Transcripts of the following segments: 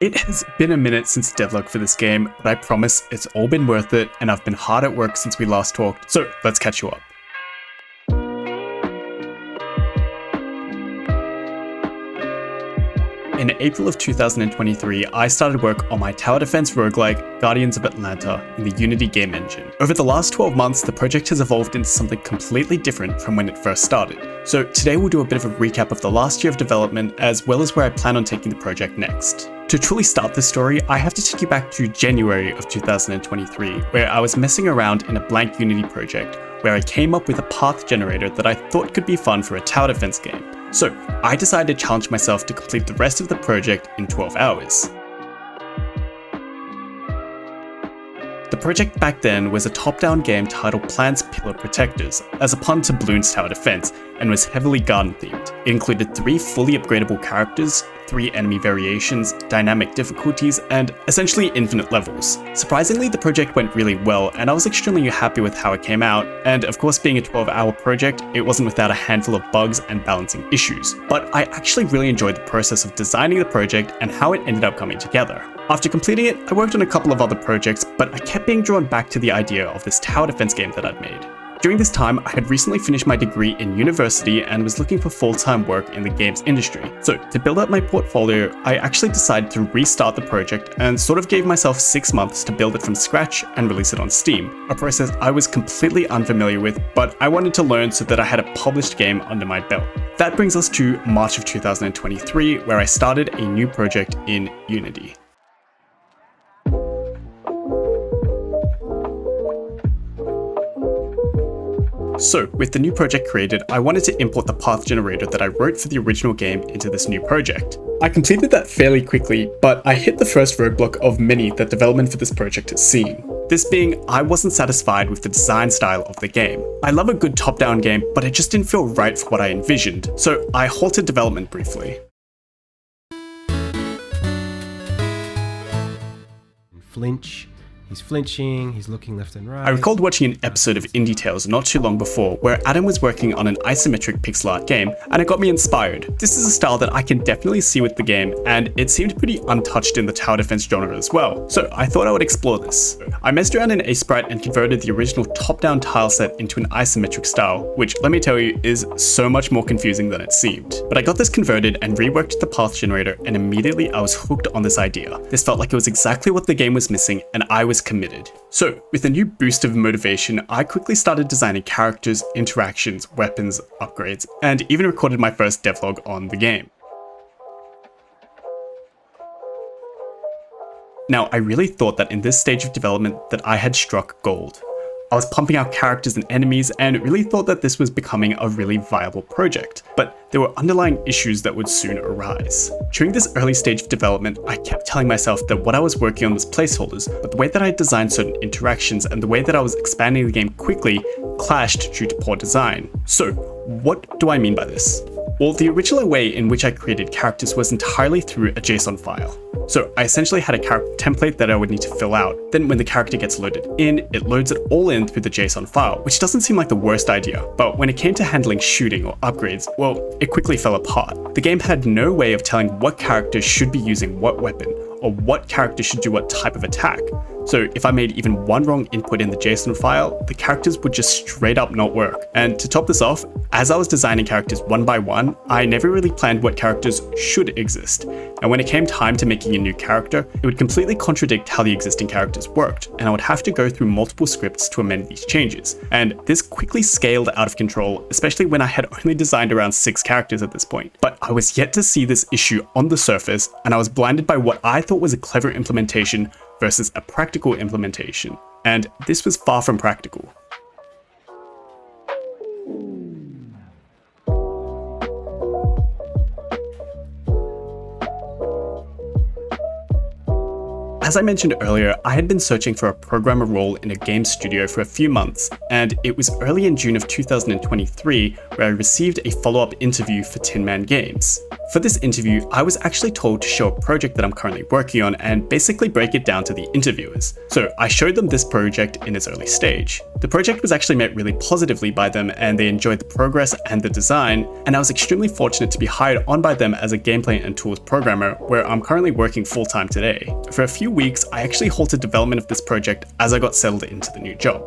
It has been a minute since devlog for this game, but I promise it's all been worth it and I've been hard at work since we last talked, so let's catch you up. In April of 2023, I started work on my tower defense roguelike, Guardians of Atlanta, in the Unity game engine. Over the last 12 months, the project has evolved into something completely different from when it first started. So today we'll do a bit of a recap of the last year of development, as well as where I plan on taking the project next. To truly start this story, I have to take you back to January of 2023, where I was messing around in a blank Unity project, where I came up with a path generator that I thought could be fun for a tower defense game. So I decided to challenge myself to complete the rest of the project in 12 hours. The project back then was a top-down game titled Plants Pillar Protectors, as a pun to Bloons Tower Defense, and was heavily garden-themed. It included 3 fully upgradable characters, 3 enemy variations, dynamic difficulties, and essentially infinite levels. Surprisingly, the project went really well, and I was extremely happy with how it came out, and of course being a 12-hour project, it wasn't without a handful of bugs and balancing issues. But I actually really enjoyed the process of designing the project and how it ended up coming together. After completing it, I worked on a couple of other projects, but I kept being drawn back to the idea of this tower defense game that I'd made. During this time, I had recently finished my degree in university and was looking for full-time work in the games industry. So to build up my portfolio, I actually decided to restart the project and sort of gave myself 6 months to build it from scratch and release it on Steam, a process I was completely unfamiliar with, but I wanted to learn so that I had a published game under my belt. That brings us to March of 2023, where I started a new project in Unity. So, with the new project created, I wanted to import the path generator that I wrote for the original game into this new project. I completed that fairly quickly, but I hit the first roadblock of many that development for this project has seen. This being, I wasn't satisfied with the design style of the game. I love a good top-down game, but it just didn't feel right for what I envisioned, so I halted development briefly. Flinch. He's flinching, he's looking left and right. I recalled watching an episode of Indie Tales not too long before, where Adam was working on an isometric pixel art game, and it got me inspired. This is a style that I can definitely see with the game, and it seemed pretty untouched in the tower defense genre as well, so I thought I would explore this. I messed around in Sprite and converted the original top-down tile set into an isometric style, which, let me tell you, is so much more confusing than it seemed. But I got this converted and reworked the path generator, and immediately I was hooked on this idea. This felt like it was exactly what the game was missing, and I was committed. So, with a new boost of motivation, I quickly started designing characters, interactions, weapons, upgrades, and even recorded my first devlog on the game. Now, I really thought that in this stage of development that I had struck gold. I was pumping out characters and enemies and really thought that this was becoming a really viable project, but there were underlying issues that would soon arise. During this early stage of development, I kept telling myself that what I was working on was placeholders, but the way that I designed certain interactions and the way that I was expanding the game quickly clashed due to poor design. So, what do I mean by this? Well, the original way in which I created characters was entirely through a JSON file. So I essentially had a character template that I would need to fill out. Then when the character gets loaded in, it loads it all in through the JSON file, which doesn't seem like the worst idea. But when it came to handling shooting or upgrades, well, it quickly fell apart. The game had no way of telling what character should be using what weapon, or what character should do what type of attack. So if I made even one wrong input in the JSON file, the characters would just straight up not work. And to top this off, as I was designing characters one by one, I never really planned what characters should exist. And when it came time to making a new character, it would completely contradict how the existing characters worked, and I would have to go through multiple scripts to amend these changes. And this quickly scaled out of control, especially when I had only designed around 6 characters at this point. But I was yet to see this issue on the surface, and I was blinded by what I thought was a clever implementation versus a practical implementation. And this was far from practical. As I mentioned earlier, I had been searching for a programmer role in a game studio for a few months, and it was early in June of 2023 where I received a follow-up interview for Tin Man Games. For this interview, I was actually told to show a project that I'm currently working on and basically break it down to the interviewers. So I showed them this project in its early stage. The project was actually met really positively by them, and they enjoyed the progress and the design, and I was extremely fortunate to be hired on by them as a gameplay and tools programmer, where I'm currently working full-time today. For a few weeks, I actually halted development of this project as I got settled into the new job.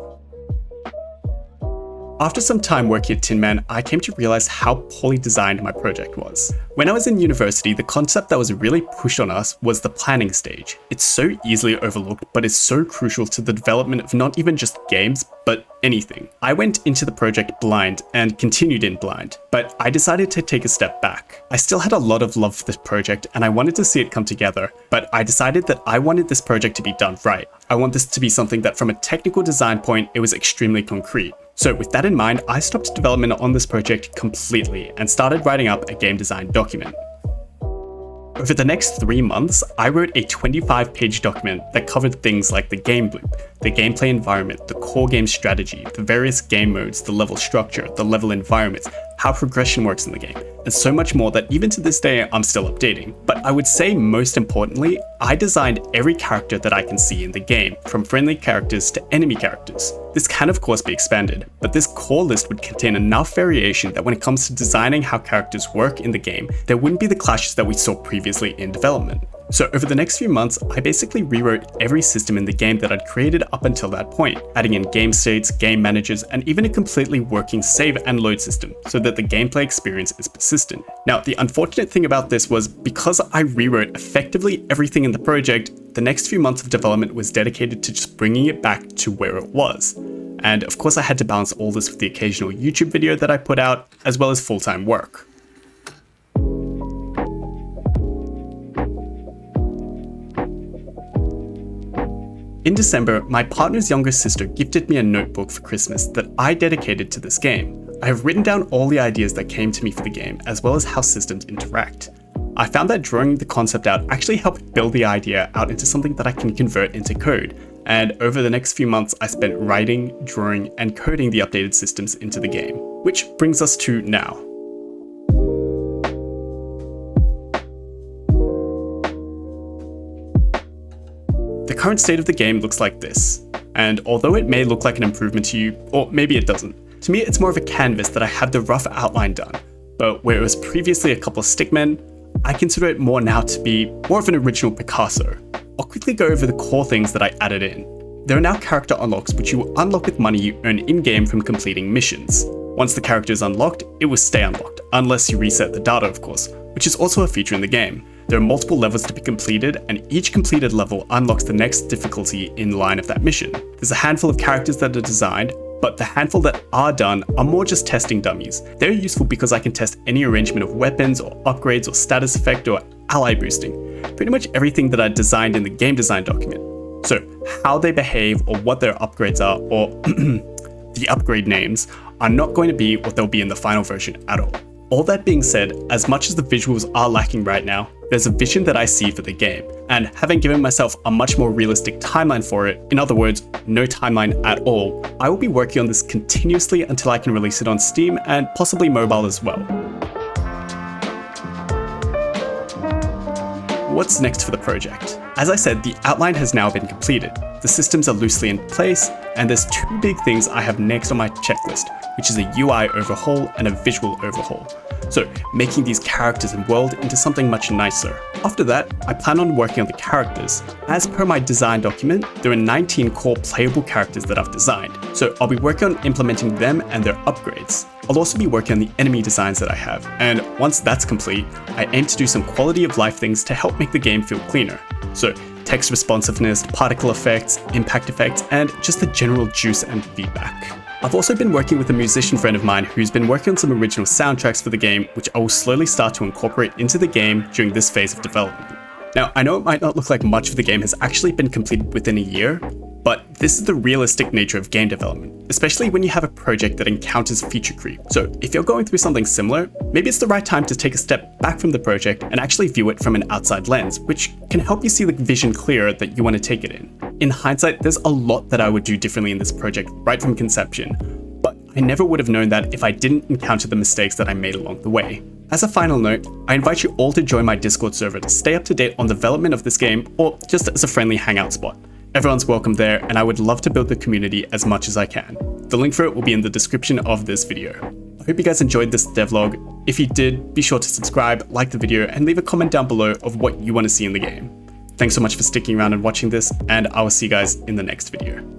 After some time working at Tin Man, I came to realize how poorly designed my project was. When I was in university, the concept that was really pushed on us was the planning stage. It's so easily overlooked, but is so crucial to the development of not even just games, but anything. I went into the project blind and continued in blind, but I decided to take a step back. I still had a lot of love for this project and I wanted to see it come together, but I decided that I wanted this project to be done right. I want this to be something that from a technical design point, it was extremely concrete. So with that in mind, I stopped development on this project completely and started writing up a game design document. Over the next 3 months, I wrote a 25-page document that covered things like the game loop, the gameplay environment, the core game strategy, the various game modes, the level structure, the level environments, how progression works in the game, and so much more that even to this day I'm still updating. But I would say most importantly, I designed every character that I can see in the game, from friendly characters to enemy characters. This can of course be expanded, but this core list would contain enough variation that when it comes to designing how characters work in the game, there wouldn't be the clashes that we saw previously in development. So over the next few months, I basically rewrote every system in the game that I'd created up until that point, adding in game states, game managers, and even a completely working save and load system so that the gameplay experience is persistent. Now, the unfortunate thing about this was because I rewrote effectively everything in the project, the next few months of development was dedicated to just bringing it back to where it was. And of course I had to balance all this with the occasional YouTube video that I put out, as well as full-time work. In December, my partner's younger sister gifted me a notebook for Christmas that I dedicated to this game. I have written down all the ideas that came to me for the game, as well as how systems interact. I found that drawing the concept out actually helped build the idea out into something that I can convert into code, and over the next few months I spent writing, drawing, and coding the updated systems into the game. Which brings us to now. The current state of the game looks like this, and although it may look like an improvement to you, or maybe it doesn't, to me it's more of a canvas that I have the rough outline done, but where it was previously a couple of stickmen, I consider it more now to be more of an original Picasso. I'll quickly go over the core things that I added in. There are now character unlocks which you will unlock with money you earn in-game from completing missions. Once the character is unlocked, it will stay unlocked, unless you reset the data of course, which is also a feature in the game. There are multiple levels to be completed, and each completed level unlocks the next difficulty in line of that mission. There's a handful of characters that are designed, but the handful that are done are more just testing dummies. They're useful because I can test any arrangement of weapons or upgrades or status effect or ally boosting. Pretty much everything that I designed in the game design document. So how they behave or what their upgrades are, or the upgrade names, are not going to be what they'll be in the final version at all. All that being said, as much as the visuals are lacking right now, there's a vision that I see for the game, and having given myself a much more realistic timeline for it, in other words, no timeline at all, I will be working on this continuously until I can release it on Steam and possibly mobile as well. What's next for the project? As I said, the outline has now been completed. The systems are loosely in place, and there's two big things I have next on my checklist, which is a UI overhaul and a visual overhaul. So making these characters and world into something much nicer. After that, I plan on working on the characters. As per my design document, there are 19 core playable characters that I've designed, so I'll be working on implementing them and their upgrades. I'll also be working on the enemy designs that I have, and once that's complete, I aim to do some quality of life things to help make the game feel cleaner. So text responsiveness, particle effects, impact effects, and just the general juice and feedback. I've also been working with a musician friend of mine who's been working on some original soundtracks for the game, which I will slowly start to incorporate into the game during this phase of development. Now, I know it might not look like much of the game has actually been completed within a year, But this is the realistic nature of game development, especially when you have a project that encounters feature creep. So if you're going through something similar, maybe it's the right time to take a step back from the project and actually view it from an outside lens, which can help you see the vision clearer that you want to take it in. In hindsight, there's a lot that I would do differently in this project right from conception, but I never would have known that if I didn't encounter the mistakes that I made along the way. As a final note, I invite you all to join my Discord server to stay up to date on development of this game, or just as a friendly hangout spot. Everyone's welcome there, and I would love to build the community as much as I can. The link for it will be in the description of this video. I hope you guys enjoyed this devlog. If you did, be sure to subscribe, like the video, and leave a comment down below of what you want to see in the game. Thanks so much for sticking around and watching this, and I will see you guys in the next video.